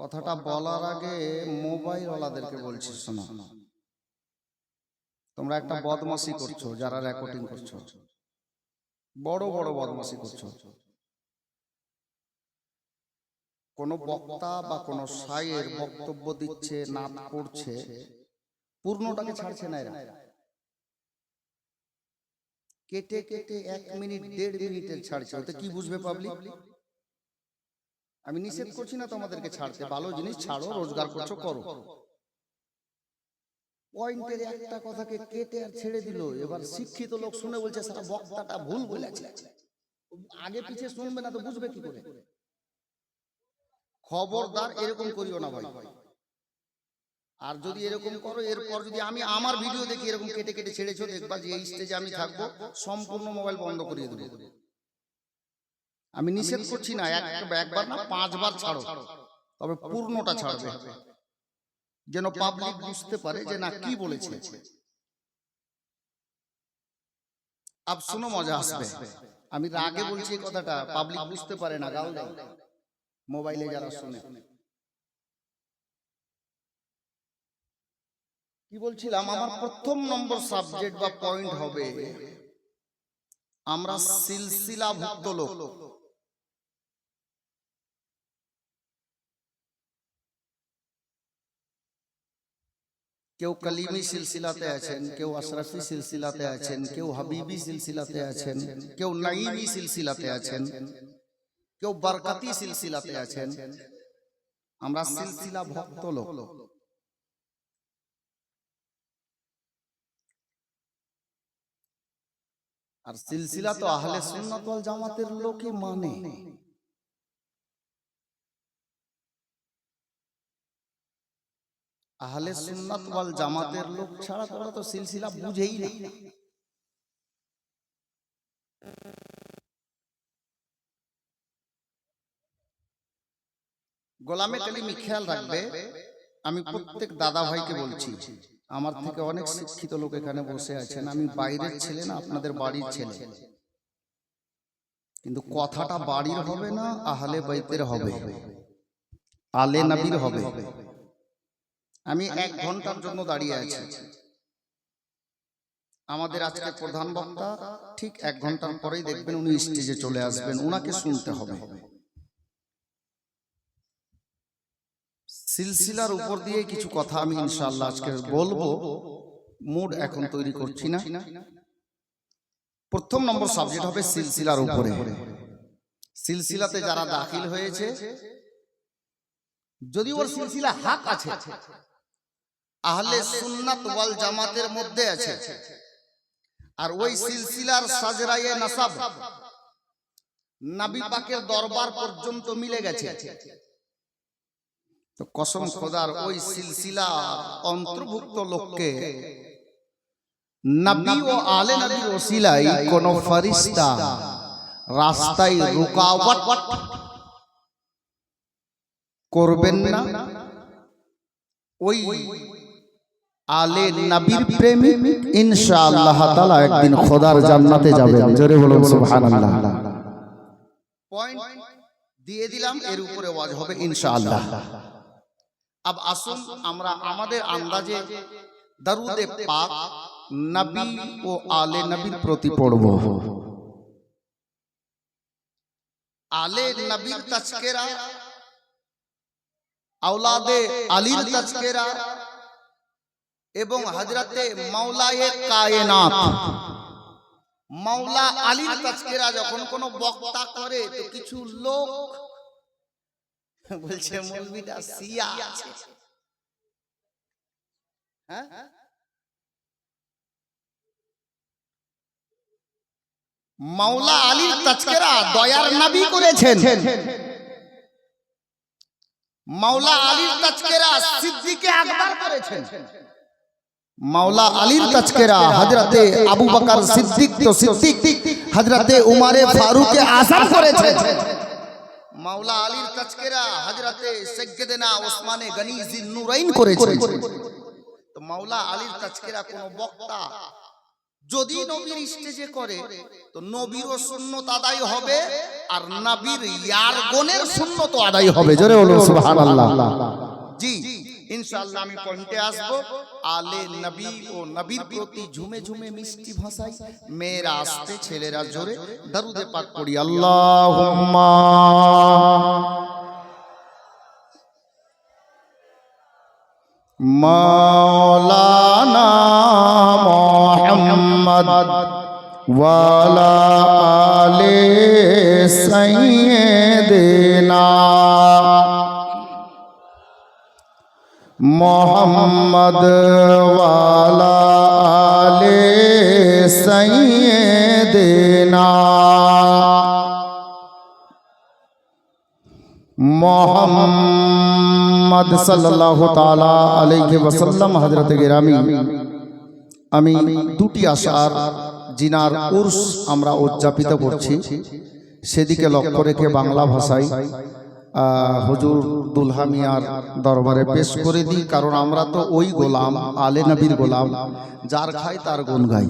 কথাটা বলার আগে মোবাইল ওয়ালাদেরকে বলছি, শোনো, তোমরা একটা বদমাশি করছো, যারা রেকর্ডিং করছো বড় বড় বদমাশি করছো। কোন বক্তা বা কোন শায়ের বক্তব্য দিচ্ছে, নাত পড়ছে, পূর্ণটাকে ছাড়ছে না এরা, কেটে কেটে 1 মিনিট 1.5 মিনিটের ছাড়ছে। ওতে কি বুঝবে পাবলিক? আমি নিষেধ করছি না তোমাদেরকে ছাড়তে, ভালো জিনিস ছাড়ো, রোজগার করছো করো। পয়েন্টের একটা কথাকে কেটে আর ছেড়ে দিল। এবার শিক্ষিত লোক শুনে বলছে সারা বক্তাটা ভুল বলেছে। আগে পিছে শুনবে না তো বুঝবে কি করে? খবরদার এরকম করিও না ভাই। আর যদি এরকম করো, এরপর যদি আমি আমার ভিডিও দেখি এরকম কেটে কেটে ছেড়েছো, দেখবা যে এই স্টেজে আমি থাকবো, সম্পূর্ণ মোবাইল বন্ধ করিয়ে দেবো। আমি নিষেধ করছি না, একবার না 5 বার ছাড়ো, তবে পূর্ণটা ছাড়বে, যেন পাবলিক বুঝতে পারে যে না কি বলেছে। আব শুনো, মজা আসবে। আমি রাগে বলছি এই কথাটা, পাবলিক বুঝতে পারে না, গাল দেয় মোবাইলে যারা শুনে। কি বলছিলাম? আমার প্রথম নম্বর সাবজেক্ট বা পয়েন্ট হবে, আমরা সিলসিলাভুক্ত লোক। কেউ কালিমি সিলসিলাতে আছেন, কেউ আশরাফি সিলসিলাতে আছেন, কেউ হাবিবি সিলসিলাতে আছেন, কেউ নাইমি সিলসিলাতে আছেন, কেউ বরকতি সিলসিলাতে আছেন। আমরা সিলসিলা ভক্ত লোক। আর সিলসিলা তো আহলে সুন্নাত ওয়াল জামাতের লোকই মানে। আহলে সুন্নাত ওয়াল জামাতের লোক ছাড়া তোমরা তো সিলসিলা বুঝেই না। গোলামে কালিমি খেয়াল রাখবে, আমি প্রত্যেক দাদা ভাইকে বলছি, আমার থেকে অনেক শিক্ষিত লোক এখানে বসে আছেন, আমি বাইরের ছেলে না, আপনাদের বাড়ির ছেলে, কিন্তু কথাটা বাড়ির হবে না, আহলে বাইতের হবে, আলে নবীর হবে। আমি 1 ঘন্টার জন্য দাঁড়িয়ে আছি। আমাদের আজকে প্রধান বক্তা ঠিক 1 ঘন্টার পরেই দেখবেন উনি স্টেজে চলে আসবেন, উনাকে শুনতে হবে। সিলসিলার উপর দিয়ে কিছু কথা আমি ইনশাআল্লাহ আজকে বলবো, মুড এখন তৈরি করছি না। প্রথম নম্বর সাবজেক্ট হবে সিলসিলার উপরে। সিলসিলাতে যারা দাখিল হয়েছে, যদি ওর সিলসিলা হক আছে, আহলে সুন্নাত ওয়াল জামাতের মধ্যে আছে, আর ওই সিলসিলার সাজরায়ে নাসাব নবী পাকের দরবার পর্যন্ত মিলে গেছে, তো কসম খোদার ওই সিলসিলা অন্তর্ভুক্ত লোককে নবী ও আলে নবীর ওসিলায় কোন ফেরেশতা রাস্তায় রুকাওয়াট করবেন না। ওই আলে নবীর প্রেমিক ইনশাআল্লাহ তাআলা একদিন খোদার জান্নাতে যাবেন। জোরে বলুন সুবহানাল্লাহ। পয়েন্ট দিয়ে দিলাম, এর উপরে ওয়াজ হবে ইনশাআল্লাহ। अब আসুন আমরা আমাদের আন্দাজে দরুদে পাক নবী ও আলে নবীর প্রতি পড়ব। আলে নবীর তাজকিরা, আওলাদে আলীর তাজকিরা এবং হযরতে মাওলায়ে কায়নাত মাওলা আলীর তাজকিরা যখন কোন বক্তা করে, তো কিছু লোক বলছে মৌলবীটা শিয়া আছে। হ্যাঁ, মাওলা আলীর তাজকিরা দয়ার নবী করেছেন, মাওলা আলীর তাজকিরা সিদ্দিকে আকবর করেছেন, মাওলা আলীর তাজকিরা হযরতে আবু বকর সিদ্দিক তো সিদ্দিক, হযরতে উমরে ফারুক আযম করেছেন, মাওলা আলীর তাজকিরা হযরতে সাইয়্যিদনা ওসমানে গনি জিন্নুরাইন করেছেন। তো মাওলা আলীর তাজকিরা কোন বক্তা যদি নবীর স্টেজে করে তো নবীরও সুন্নত আদায় হবে আর নবীর ইয়ারগণের সুন্নত আদায় হবে। জোরে বলুন সুবহানাল্লাহ। জি ইনশাআল্লাহ আমি পয়েন্টে আসব। আলে নবী ও নবীর প্রতি ঝুমে ঝুমে মিষ্টি ভাষায় মেয়েরা আসতে, ছেলেরা জোরে দরুদে পাক পড়ি। আল্লাহুম্মা মাওলানা মুহাম্মদ ওয়ালা আলে সাইয়্যিদিনা মুহাম্মদ ওয়ালা আলে সাইয়্যিদিনা মুহাম্মদ সাল্লাল্লাহু তাআলা আলাইহি ওয়াসাল্লাম। হযরতে গিরামি, আমি দুটি আশার জিনার উর্স আমরা উদযাপিত করছি, সেদিকে লক্ষ্য রেখে বাংলা ভাষায় হুজুর দুলহা মিয়ার দরবারে পেশ করে দিই। কারণ আমরা তো ওই গোলাম, আলে নবীর গোলাম, যার খাই তার গুণ গাই।